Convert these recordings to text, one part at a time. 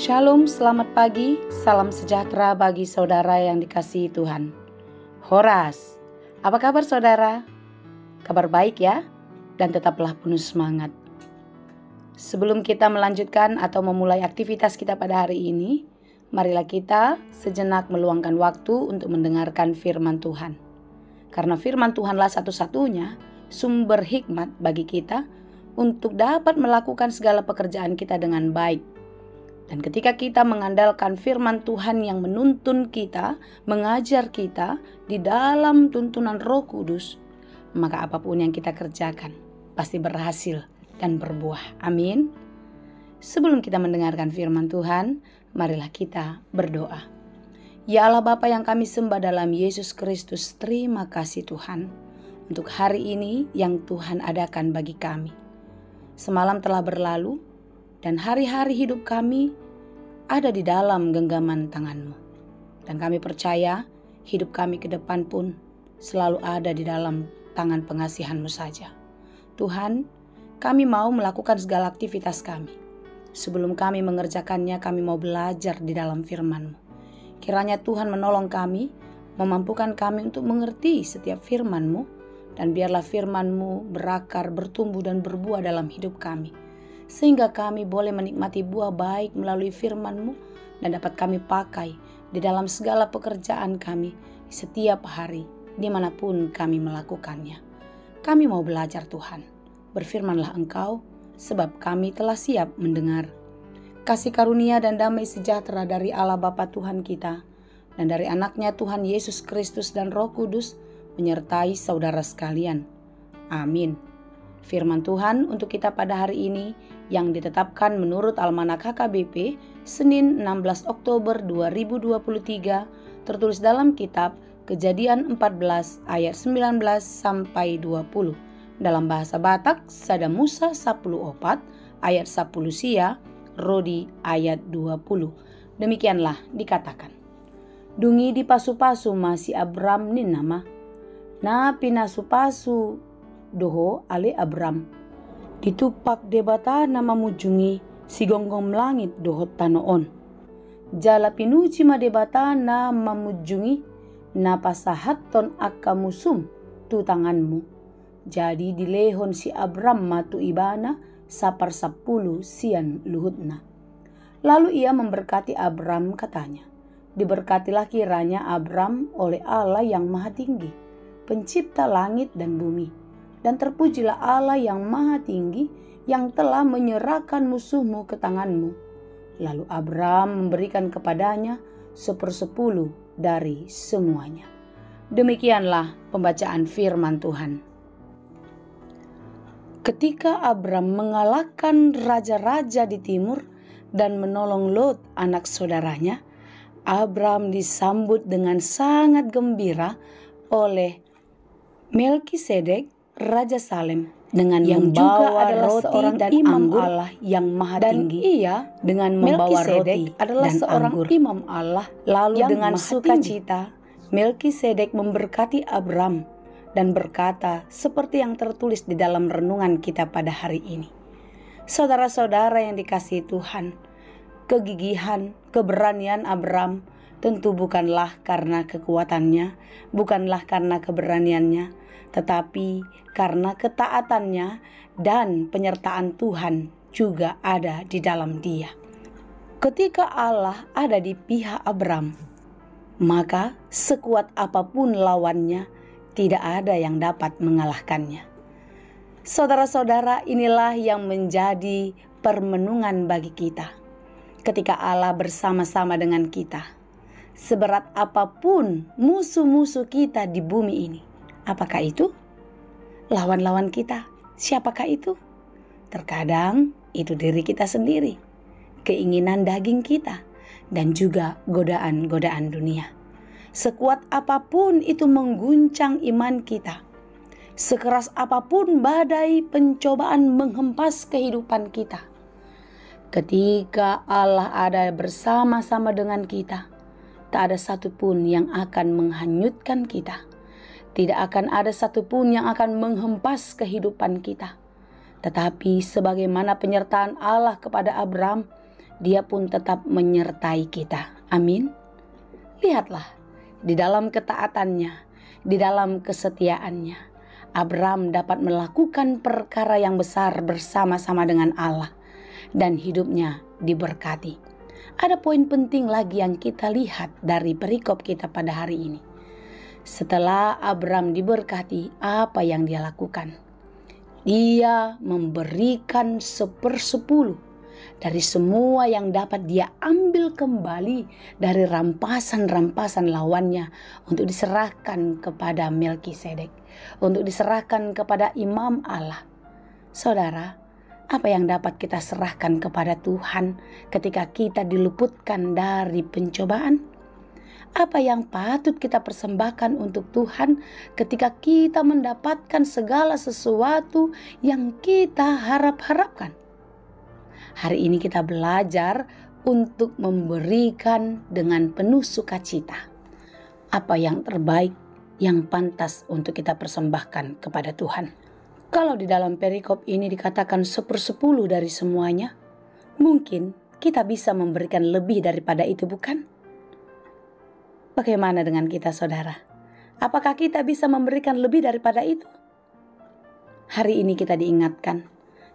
Shalom, selamat pagi, salam sejahtera bagi saudara yang dikasihi Tuhan. Horas, apa kabar saudara? Kabar baik ya, dan tetaplah penuh semangat. Sebelum kita melanjutkan atau memulai aktivitas kita pada hari ini, marilah kita sejenak meluangkan waktu untuk mendengarkan firman Tuhan. Karena firman Tuhanlah satu-satunya sumber hikmat bagi kita untuk dapat melakukan segala pekerjaan kita dengan baik. Dan ketika kita mengandalkan firman Tuhan yang menuntun kita, mengajar kita di dalam tuntunan Roh Kudus, maka apapun yang kita kerjakan pasti berhasil dan berbuah. Amin. Sebelum kita mendengarkan firman Tuhan, marilah kita berdoa. Ya Allah Bapa yang kami sembah dalam Yesus Kristus, terima kasih Tuhan untuk hari ini yang Tuhan adakan bagi kami. Semalam telah berlalu, dan hari-hari hidup kami ada di dalam genggaman tangan-Mu. Dan kami percaya hidup kami ke depan pun selalu ada di dalam tangan pengasihan-Mu saja. Tuhan, kami mau melakukan segala aktivitas kami. Sebelum kami mengerjakannya, kami mau belajar di dalam firman-Mu. Kiranya Tuhan menolong kami, memampukan kami untuk mengerti setiap firman-Mu, dan biarlah firman-Mu berakar, bertumbuh dan berbuah dalam hidup kami. Sehingga kami boleh menikmati buah baik melalui firman-Mu dan dapat kami pakai di dalam segala pekerjaan kami setiap hari, dimanapun kami melakukannya. Kami mau belajar Tuhan. Berfirmanlah Engkau, sebab kami telah siap mendengar. Kasih karunia dan damai sejahtera dari Allah Bapa Tuhan kita dan dari anaknya Tuhan Yesus Kristus dan Roh Kudus menyertai saudara sekalian. Amin. Firman Tuhan untuk kita pada hari ini yang ditetapkan menurut Almanak HKBP Senin 16 Oktober 2023 tertulis dalam kitab Kejadian 14 ayat 19 sampai 20. Dalam bahasa Batak Sada Musa 10 opat ayat 10 sia Rodi ayat 20. Demikianlah dikatakan. Dungi di pasu-pasu masih Abram ni nama. Na pinasupasu doho ale Abram. Ditupak debata nama mujungi si gonggong langit doho tanoon. Jala pinuci ma debata na mamujungi na pasahaton akamusum tu tanganmu. Jadi dilehon si Abram matu ibana sapar 10 sian luhutna. Lalu ia memberkati Abram katanya. Diberkatilah kiranya Abram oleh Allah yang maha tinggi, pencipta langit dan bumi. Dan terpujilah Allah yang maha tinggi yang telah menyerahkan musuhmu ke tanganmu. Lalu Abram memberikan kepadanya 1/10 dari semuanya. Demikianlah pembacaan firman Tuhan. Ketika Abram mengalahkan raja-raja di timur dan menolong Lot anak saudaranya, Abram disambut dengan sangat gembira oleh Melkisedek Raja Salem dengan yang juga adalah seorang dan imam Allah yang maha tinggi. Ia dengan membawa roti adalah dan seorang anggur. Imam Allah. Lalu dengan sukacita Melkisedek memberkati Abram dan berkata seperti yang tertulis di dalam renungan kita pada hari ini. Saudara-saudara yang dikasihi Tuhan, kegigihan, keberanian Abram tentu bukanlah karena kekuatannya, bukanlah karena keberaniannya, tetapi karena ketaatannya dan penyertaan Tuhan juga ada di dalam dia. Ketika Allah ada di pihak Abram, maka sekuat apapun lawannya, tidak ada yang dapat mengalahkannya. Saudara-saudara, inilah yang menjadi permenungan bagi kita. Ketika Allah bersama-sama dengan kita, seberat apapun musuh-musuh kita di bumi ini, apakah itu? Lawan-lawan kita, siapakah itu? Terkadang itu diri kita sendiri, keinginan daging kita, dan juga godaan-godaan dunia. Sekuat apapun itu mengguncang iman kita, sekeras apapun badai pencobaan menghempas kehidupan kita, ketika Allah ada bersama-sama dengan kita, tak ada satupun yang akan menghanyutkan kita. Tidak akan ada satupun yang akan menghempas kehidupan kita. Tetapi sebagaimana penyertaan Allah kepada Abram Dia pun tetap menyertai kita. Amin. Lihatlah, di dalam ketaatannya, di dalam kesetiaannya, Abram dapat melakukan perkara yang besar bersama-sama dengan Allah, dan hidupnya diberkati. Ada poin penting lagi yang kita lihat dari perikop kita pada hari ini. Setelah Abram diberkati, apa yang dia lakukan? Dia memberikan 1/10 dari semua yang dapat dia ambil kembali dari rampasan-rampasan lawannya untuk diserahkan kepada Melkisedek, untuk diserahkan kepada imam Allah. Saudara, apa yang dapat kita serahkan kepada Tuhan ketika kita diluputkan dari pencobaan? Apa yang patut kita persembahkan untuk Tuhan ketika kita mendapatkan segala sesuatu yang kita harap-harapkan? Hari ini kita belajar untuk memberikan dengan penuh sukacita. Apa yang terbaik yang pantas untuk kita persembahkan kepada Tuhan? Kalau di dalam perikop ini dikatakan 1/10 dari semuanya, mungkin kita bisa memberikan lebih daripada itu, bukan? Bagaimana dengan kita, saudara? Apakah kita bisa memberikan lebih daripada itu? Hari ini kita diingatkan,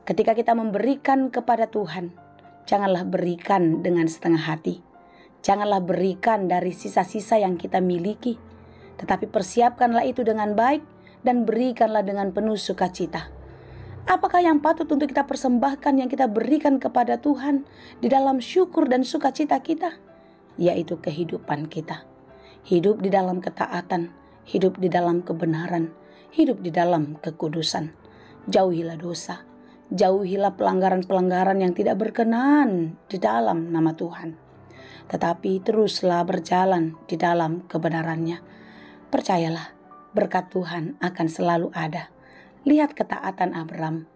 ketika kita memberikan kepada Tuhan, janganlah berikan dengan setengah hati. Janganlah berikan dari sisa-sisa yang kita miliki, tetapi persiapkanlah itu dengan baik dan berikanlah dengan penuh sukacita. Apakah yang patut untuk kita persembahkan yang kita berikan kepada Tuhan di dalam syukur dan sukacita kita? Yaitu kehidupan kita. Hidup di dalam ketaatan, hidup di dalam kebenaran, hidup di dalam kekudusan. Jauhilah dosa, jauhilah pelanggaran-pelanggaran yang tidak berkenan di dalam nama Tuhan. Tetapi teruslah berjalan di dalam kebenarannya. Percayalah, berkat Tuhan akan selalu ada. Lihat ketaatan Abram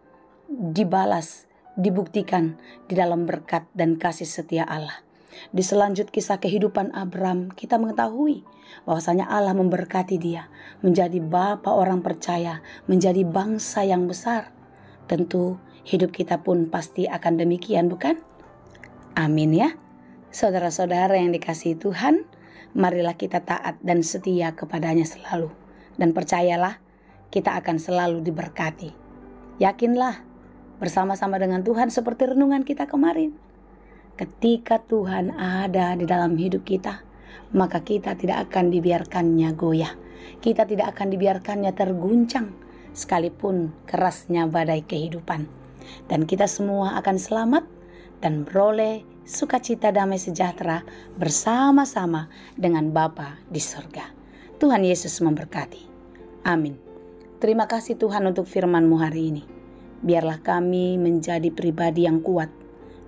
dibalas, dibuktikan di dalam berkat dan kasih setia Allah. Di selanjut kisah kehidupan Abram, kita mengetahui bahwasanya Allah memberkati dia menjadi bapa orang percaya, menjadi bangsa yang besar. Tentu hidup kita pun pasti akan demikian, bukan? Amin ya. Saudara-saudara yang dikasihi Tuhan, marilah kita taat dan setia kepadanya selalu. Dan percayalah, kita akan selalu diberkati. Yakinlah, bersama-sama dengan Tuhan seperti renungan kita kemarin. Ketika Tuhan ada di dalam hidup kita, maka kita tidak akan dibiarkannya goyah. Kita tidak akan dibiarkannya terguncang, sekalipun kerasnya badai kehidupan. Dan kita semua akan selamat dan beroleh sukacita damai sejahtera bersama-sama dengan Bapa di surga. Tuhan Yesus memberkati. Amin. Terima kasih Tuhan untuk firman-Mu hari ini. Biarlah kami menjadi pribadi yang kuat,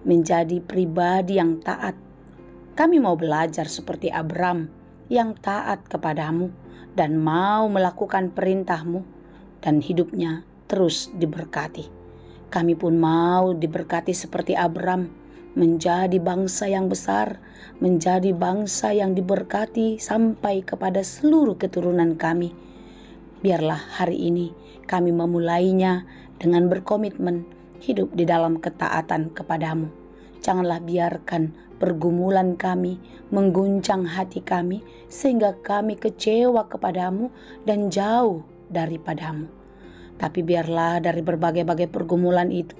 menjadi pribadi yang taat. Kami mau belajar seperti Abram yang taat kepadamu dan mau melakukan perintah-Mu, dan hidupnya terus diberkati. Kami pun mau diberkati seperti Abram, menjadi bangsa yang besar, menjadi bangsa yang diberkati sampai kepada seluruh keturunan kami. Biarlah hari ini kami memulainya dengan berkomitmen hidup di dalam ketaatan kepadamu. Janganlah biarkan pergumulan kami mengguncang hati kami sehingga kami kecewa kepadamu dan jauh daripadamu. Tapi biarlah dari berbagai-bagai pergumulan itu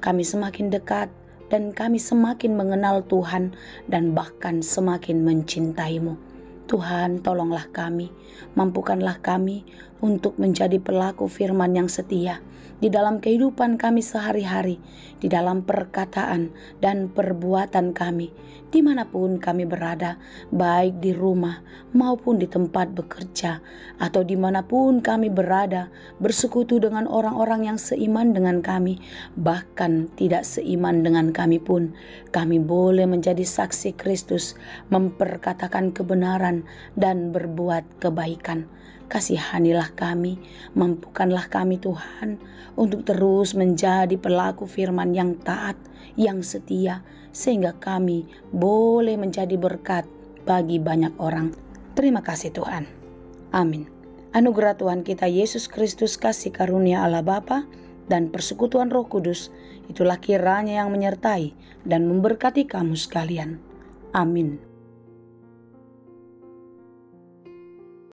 kami semakin dekat dan kami semakin mengenal Tuhan dan bahkan semakin mencintaimu. Tuhan, tolonglah kami, mampukanlah kami untuk menjadi pelaku firman yang setia di dalam kehidupan kami sehari-hari, di dalam perkataan dan perbuatan kami, dimanapun kami berada, baik di rumah maupun di tempat bekerja, atau dimanapun kami berada, bersekutu dengan orang-orang yang seiman dengan kami, bahkan tidak seiman dengan kami pun, kami boleh menjadi saksi Kristus, memperkatakan kebenaran dan berbuat kebaikan. Kasihanilah kami, mampukanlah kami Tuhan untuk terus menjadi pelaku firman yang taat, yang setia, sehingga kami boleh menjadi berkat bagi banyak orang. Terima kasih Tuhan. Amin. Anugerah Tuhan kita Yesus Kristus, kasih karunia Allah Bapa, dan persekutuan Roh Kudus, itulah kiranya yang menyertai dan memberkati kamu sekalian. Amin.